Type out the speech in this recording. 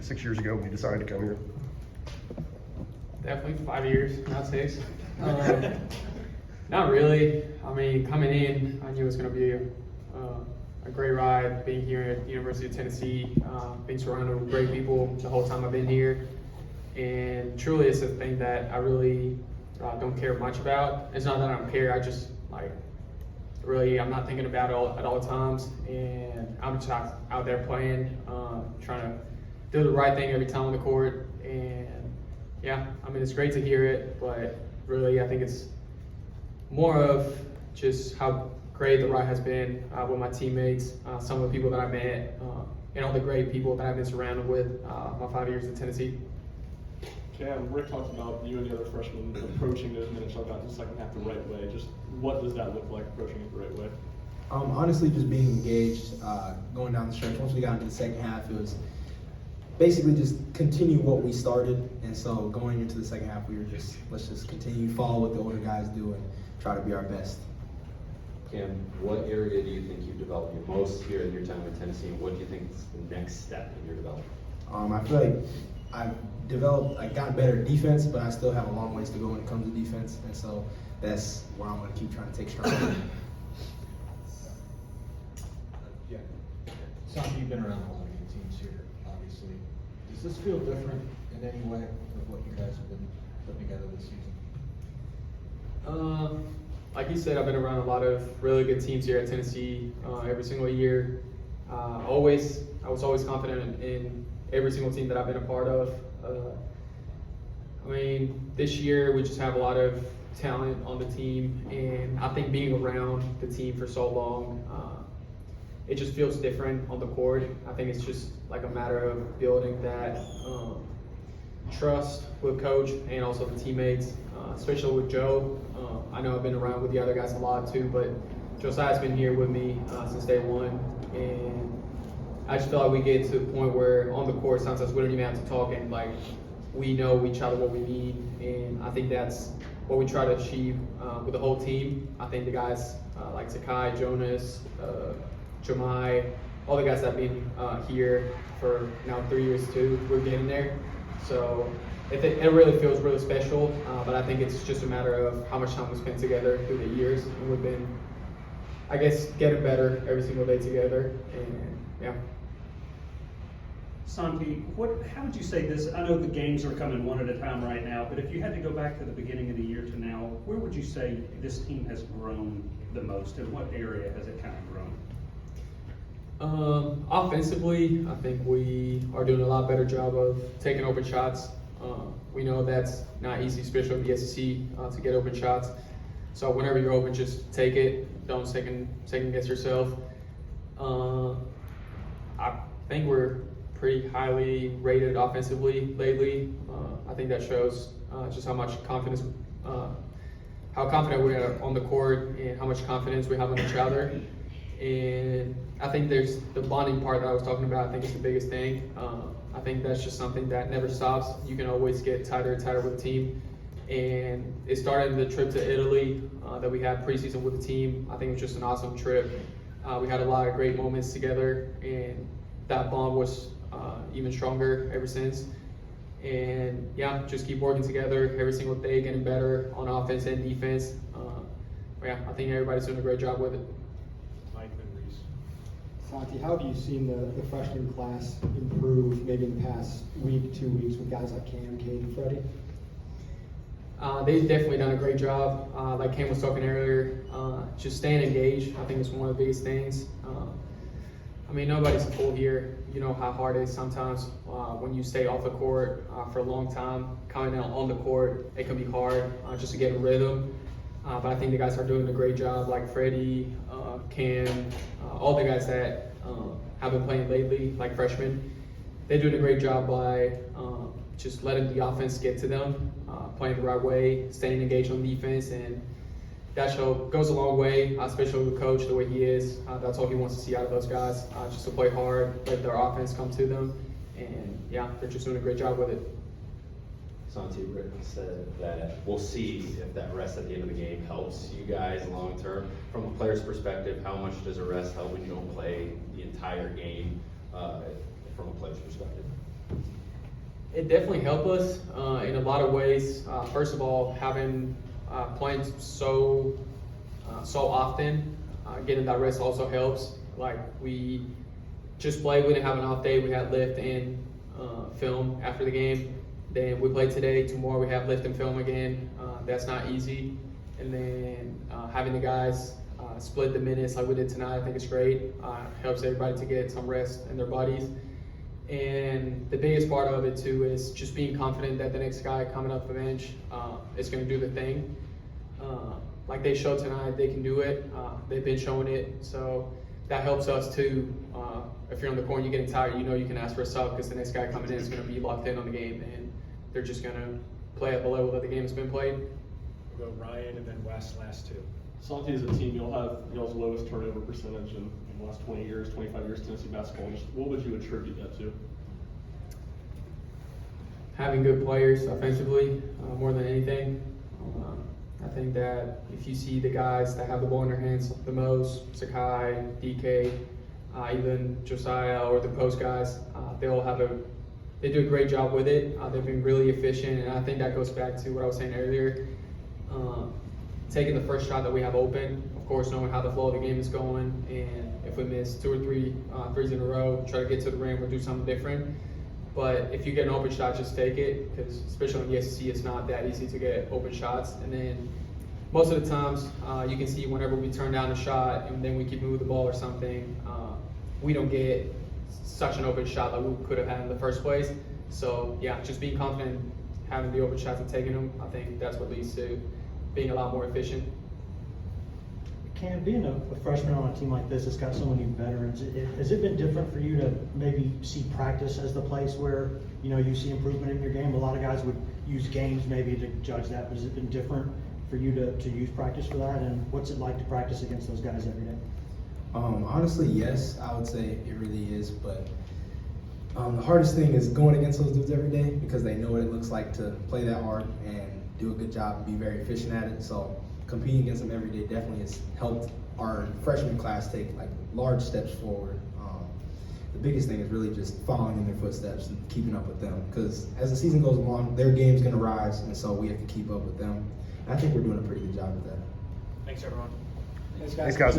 6 years ago when you decided to come here? Definitely 5 years, not 6. Not really. I mean, coming in, I knew it was going to be a great ride. Being here at University of Tennessee, being surrounded with great people the whole time I've been here, and truly, it's a thing that I really don't care much about. It's not that I don't care. I just really, I'm not thinking about it at all times, and I'm just out there playing, trying to do the right thing every time on the court. And yeah, I mean, it's great to hear it, but really, I think it's more of just how great the ride has been with my teammates, some of the people that I met, and all the great people that I've been surrounded with my 5 years in Tennessee. Cam, Rick talked about you and the other freshmen approaching those minutes about the second half the right way. Just what does that look like, approaching it the right way? Honestly, just being engaged, going down the stretch. Once we got into the second half, it was basically just continue what we started. And so going into the second half, we were let's just continue, follow what the older guys do and try to be our best. Cam, what area do you think you've developed your most here in your time in Tennessee, and what do you think is the next step in your development? I feel like I've gotten better at defense, but I still have a long ways to go when it comes to defense, and so that's where I'm going to keep trying to take strides. Yeah. Santi, you've been around a lot of good teams here, obviously. Does this feel different in any way with what you guys have been putting together this season? Like you said, I've been around a lot of really good teams here at Tennessee every single year. I was always confident in every single team that I've been a part of. I mean, this year we just have a lot of talent on the team, and I think being around the team for so long, it just feels different on the court. I think it's just like a matter of building that trust with coach and also the teammates, especially with Joe. I know I've been around with the other guys a lot too, but Josiah's been here with me since day one, and I just feel like we get to the point where on the court sometimes we don't even have to talk, and like we know each other what we need, and I think that's what we try to achieve with the whole team. I think the guys like Sakai, Jonas, Jamai, all the guys that have been here for now 3 years too, we're getting there. So it really feels really special, but I think it's just a matter of how much time we spent together through the years, and we've been, I guess, getting better every single day together, and yeah. Santi, how would you say this? I know the games are coming one at a time right now, but if you had to go back to the beginning of the year to now, where would you say this team has grown the most? In what area has it kind of grown? Offensively, I think we are doing a lot better job of taking open shots. We know that's not easy, especially in the SEC, to get open shots. So whenever you're open, just take it. Don't second guess yourself. I think we're pretty highly rated offensively lately. I think that shows just how much confidence, how confident we are on the court, and how much confidence we have in each other. And I think there's the bonding part that I was talking about. I think it's the biggest thing. I think that's just something that never stops. You can always get tighter and tighter with the team. And it started the trip to Italy that we had preseason with the team. I think it was just an awesome trip. We had a lot of great moments together, and that bond was even stronger ever since. And yeah, just keep working together every single day, getting better on offense and defense. Yeah, I think everybody's doing a great job with it. Santi, how have you seen the freshman class improve maybe in the past week, 2 weeks with guys like Cam, Cade, and Freddie? They've definitely done a great job. Like Cam was talking earlier, just staying engaged, I think is one of the biggest things. I mean, nobody's a fool here. You know how hard it is sometimes when you stay off the court for a long time. Coming out on the court, it can be hard just to get a rhythm. But I think the guys are doing a great job, like Freddie, Cam, all the guys that have been playing lately, like freshmen. They're doing a great job by just letting the offense get to them, playing the right way, staying engaged on defense, and that goes a long way, especially with Coach, the way he is. That's all he wants to see out of those guys, just to play hard, let their offense come to them, and yeah, they're just doing a great job with it. Santi, Rick said that we'll see if that rest at the end of the game helps you guys long term. From a player's perspective, how much does a rest help when you don't play the entire game from a player's perspective? It definitely helped us in a lot of ways. First of all, having playing so often, getting that rest also helps. Like we just played, we didn't have an off day. We had lift and film after the game. Then we played today. Tomorrow we have lift and film again. That's not easy. And then having the guys split the minutes like we did tonight, I think it's great. Helps everybody to get some rest in their bodies. And the biggest part of it too is just being confident that the next guy coming up the bench is going to do the thing. Like they showed tonight, they can do it. They've been showing it, so that helps us too. If you're on the corner, you're getting tired, you know you can ask for a sub because the next guy coming in is going to be locked in on the game, and they're just going to play at the level that the game has been played. We'll go Ryan and then Wes last two. Santi, as a team, you'll have y'all's lowest turnover percentage in the last 20 years, 25 years Tennessee basketball. Just what would you attribute that to? Having good players offensively, more than anything. I think that if you see the guys that have the ball in their hands the most, Sakai, DK, even Josiah or the post guys, they do a great job with it. They've been really efficient, and I think that goes back to what I was saying earlier. Taking the first shot that we have open, of course, knowing how the flow of the game is going, and if we miss 2 or 3 threes in a row, try to get to the rim or do something different. But if you get an open shot, just take it, because especially in the SEC, it's not that easy to get open shots. And then most of the times, you can see whenever we turn down a shot and then we keep moving the ball or something, we don't get such an open shot that we could have had in the first place. So yeah, just being confident, having the open shots and taking them, I think that's what leads to being a lot more efficient. Cam, being a freshman on a team like this that's got so many veterans, has it been different for you to maybe see practice as the place where, you know, you see improvement in your game? A lot of guys would use games maybe to judge that, but has it been different for you to use practice for that? And what's it like to practice against those guys every day? Honestly, yes, I would say it really is, but the hardest thing is going against those dudes every day because they know what it looks like to play that hard and do a good job and be very efficient at it. So competing against them every day definitely has helped our freshman class take like large steps forward. The biggest thing is really just following in their footsteps and keeping up with them, because as the season goes along, their game's going to rise, and so we have to keep up with them. And I think we're doing a pretty good job with that. Thanks, everyone. Thanks, guys.